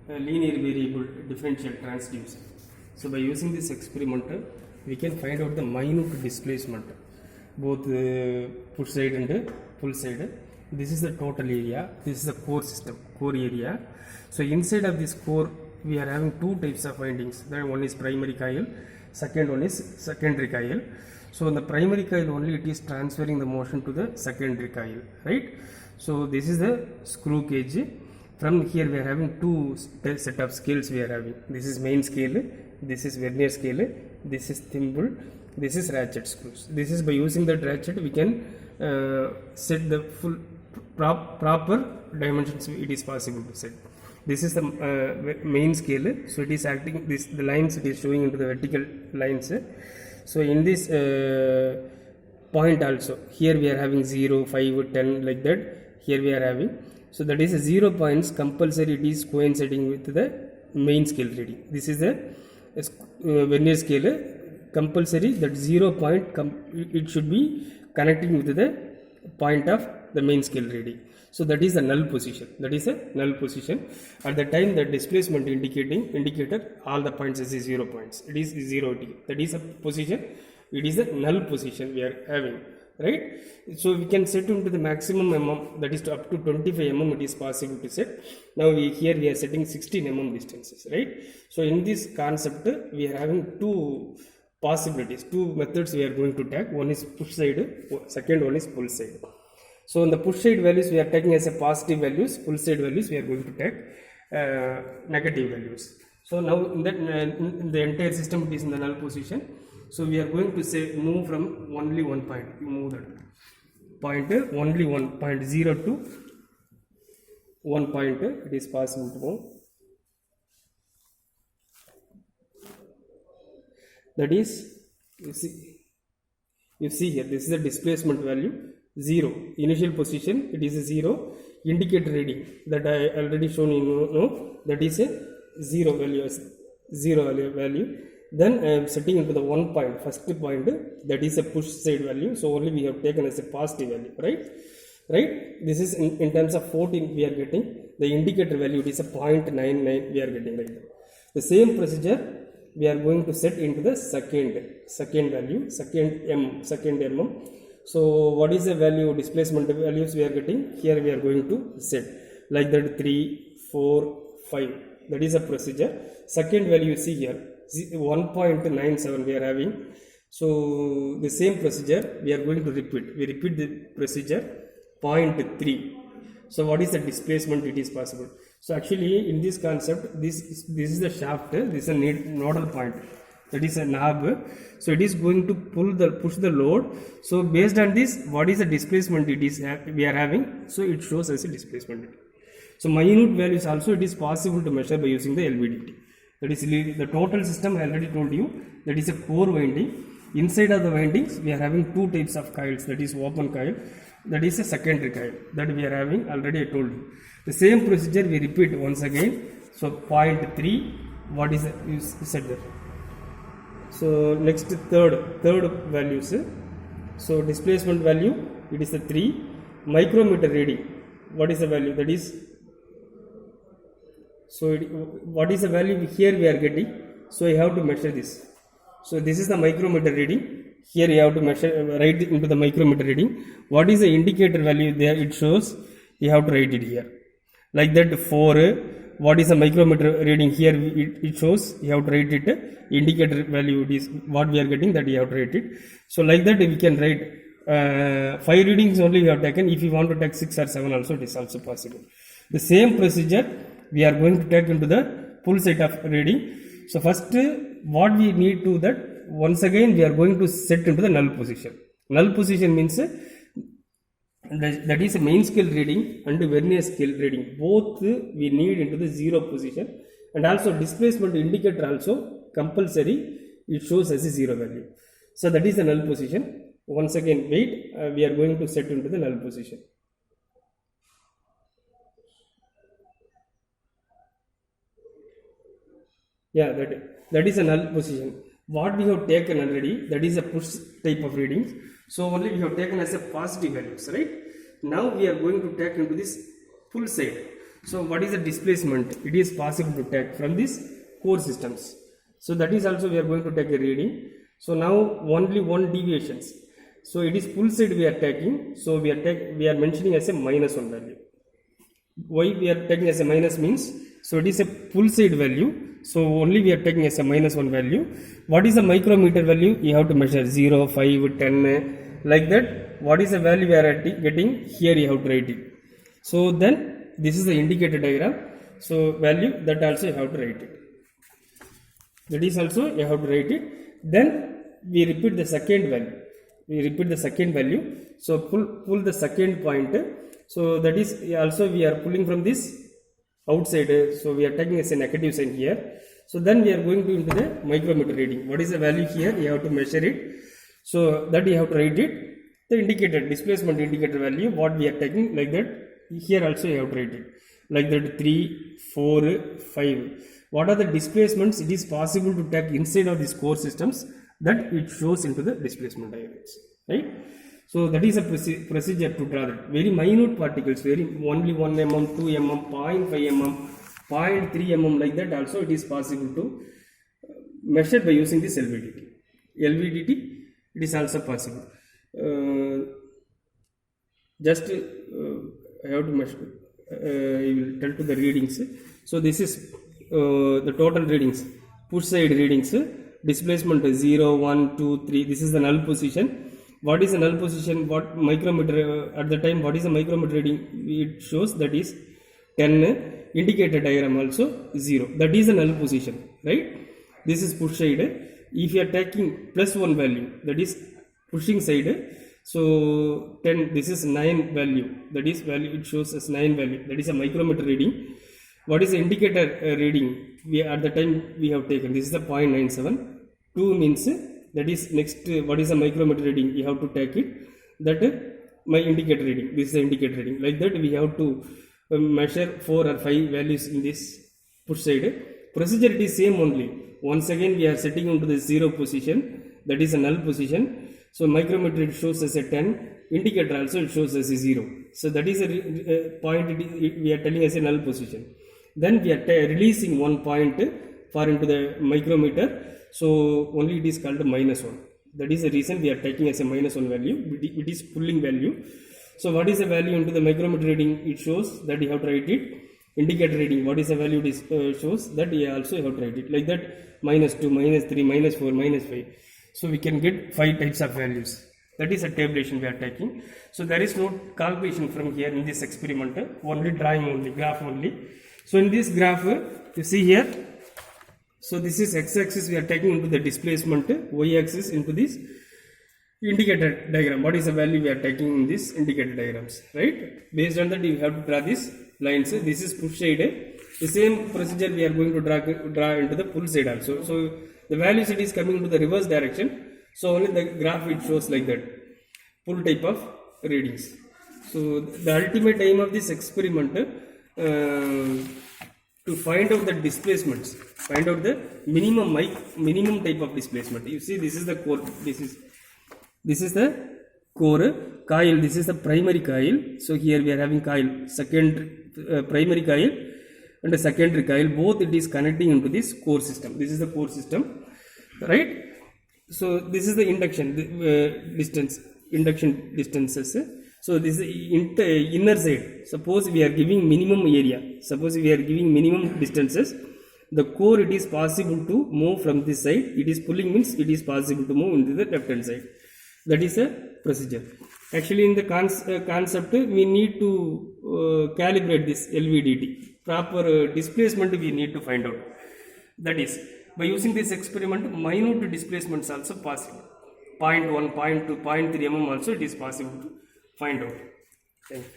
linear variable differential transducer. So by using this experiment, we can find out the minute displacement, both push side and pull side. This is the total area. This is the core system, core area. So inside of this core, we are having two types of windings. That one is primary coil, second one is secondary coil. So in the primary coil only, it is transferring the motion to the secondary coil, right? So this is the screw cage. From here we are having two set of scales we are having. This is main scale, this is vernier scale, this is thimble, this is ratchet screws. This is by using that ratchet we can set the full proper dimensions. It is possible to set. This is the main scale, so it is acting, the lines it is showing into the vertical lines. So in this point also, here we are having 0, 5, 10 like that. Here we are having, so that is 0 points compulsory, it is coinciding with the main scale reading. This is the vernier scale compulsory, that 0 point it should be connecting with the point of the main scale reading. So that is the null position. That is a null position. At the time the displacement indicator, all the points is 0 points. It is 0 t. That is a position. It is a null position we are having, right? So we can set into the maximum mm, that is to up to 25 mm it is possible to set. Now here we are setting 16 mm distances, right? So in this concept we are having two possibilities, two methods we are going to take. One is push side, second one is pull side. So in the push side values we are taking as a positive values, pull side values we are going to take negative values. So now in that in the entire system it is in the null position. So we are going to say move from only one point. You move that point only 1.0 to 1 point. It is possible to move. That is, you see here, this is the displacement value 0. Initial position it is a 0. Indicator reading that I already shown you that is a 0 value. Then I am setting into the 1 point, first point, that is a push side value. So only we have taken as a positive value, right? This is in terms of 14 we are getting. The indicator value it is a 0.99 we are getting right now. The same procedure we are going to set into the second value, second mm. So what is the value, displacement values we are getting? Here we are going to set like that 3, 4, 5. That is a procedure. Second value you see here 1.97 we are having. So the same procedure we are going to repeat. We repeat the procedure 0.3. So what is the displacement it is possible? So actually in this concept this is the shaft, this is a nodal point, that is a knob. So it is going to push the load. So based on this, what is the displacement it is we are having? So it shows as a displacement. So minute values also it is possible to measure by using the LVDT. That is the total system I already told you, that is a core winding. Inside of the windings we are having two types of coils, that is open coil, that is a secondary coil that we are having, already I told you. The same procedure we repeat once again. So 0.3, what is you said there. So next third values. So displacement value it is the 3. Micrometer reading, what is the value? That is, so what is the value here we are getting? So you have to measure this. So this is the micrometer reading. Here you have to measure, write into the micrometer reading. What is the indicator value there? It shows, you have to write it here. Like that 4. What is the micrometer reading here? It shows, you have to write it. Indicator value it is what we are getting, that you have to write it. So like that we can write 5 readings only we have taken. If you want to take 6 or 7 also, it is also possible. The same procedure we are going to take into the pull side of reading. So first what we need to that, once again we are going to set into the null position. Null position means that is a main scale reading and vernier scale reading. Both we need into the 0 position, and also displacement indicator also compulsory, it shows as a 0 value. So that is the null position. Once again wait, we are going to set into the null position. Yeah, that is a null position. What we have taken already, that is a push type of readings. So only we have taken as a positive values, right? Now we are going to take into this pull side. So what is the displacement? It is possible to take from these core systems. So that is also we are going to take a reading. So now only one deviations. So it is full side we are taking. So we are mentioning as a -1 value. Why we are taking as a minus means, so it is a full side value, so only we are taking as a -1 value. What is the micrometer value? You have to measure 0, 5, 10 like that. What is the value we are getting? Here you have to write it. So then this is the indicator diagram. So value that also you have to write it. That is also you have to write it. Then we repeat the second value. So pull the second point. So that is also we are pulling from this outside. So we are taking as a negative sign here. So then we are going to into the micrometer reading. What is the value here? You have to measure it. So that you have to write it. The indicator, displacement indicator value, what we are taking like that. Here also you have to write it. Like that 3, 4, 5. What are the displacements? It is possible to take inside of these core systems that it shows into the displacement diagrams. Right? So that is a procedure to draw that. Very minute particles, only 1 mm, 2 mm, 0.5 mm, 0.3 mm like that also it is possible to measure by using this LVDT. LVDT it is also possible. I have to measure, I will tell to the readings. So this is the total readings, push side readings, displacement 0, 1, 2, 3, this is the null position. What is the null position? What micrometer at the time? What is the micrometer reading? It shows that is 10. Indicator diagram also 0. That is the null position, right? This is push side. If you are taking +1 value, that is pushing side. So 10. This is 9 value. That is value. It shows as 9 value. That is a micrometer reading. What is the indicator reading? We at the time we have taken. This is the 0.97. 2 means. That is next, what is the micrometer reading? You have to take it. That my indicator reading. This is the indicator reading. Like that, we have to measure 4 or 5 values in this push side. Procedure it is same only. Once again, we are setting into the 0 position. That is a null position. So micrometer it shows as a 10. Indicator also it shows as a 0. So that is a point we are telling as a null position. Then we are releasing 1 point for into the micrometer. So only it is called -1. That is the reason we are taking as a -1 value. It is pulling value. So what is the value into the micrometer reading? It shows that you have to write it. Indicator reading, what is the value? It shows that you also have to write it. Like that, -2, -3, -4, -5. So we can get 5 types of values. That is a tabulation we are taking. So there is no calculation from here in this experiment. Only drawing only, graph only. So in this graph, you see here. So this is x-axis we are taking into the displacement, y-axis into this indicator diagram. What is the value we are taking in this indicator diagrams, right? Based on that you have to draw these lines. This is push side. The same procedure we are going to draw into the pull side also. So the values it is coming into the reverse direction. So only the graph it shows like that. Pull type of readings. So the ultimate aim of this experiment to find out the displacements, find out the minimum type of displacement. You see, this is the core. This is the core coil. This is the primary coil. So here we are having coil, primary coil and a secondary coil. Both it is connecting into this core system. This is the core system, right? So this is the induction distances. So this is inner side. Suppose we are giving minimum area. Suppose we are giving minimum distances. The core it is possible to move from this side. It is pulling means it is possible to move into the left hand side. That is a procedure. Actually in the concept we need to calibrate this LVDT. Proper displacement we need to find out. That is by using this experiment minute displacements also possible. 0.1, 0.2, 0.3 mm also it is possible to find out. Thank you.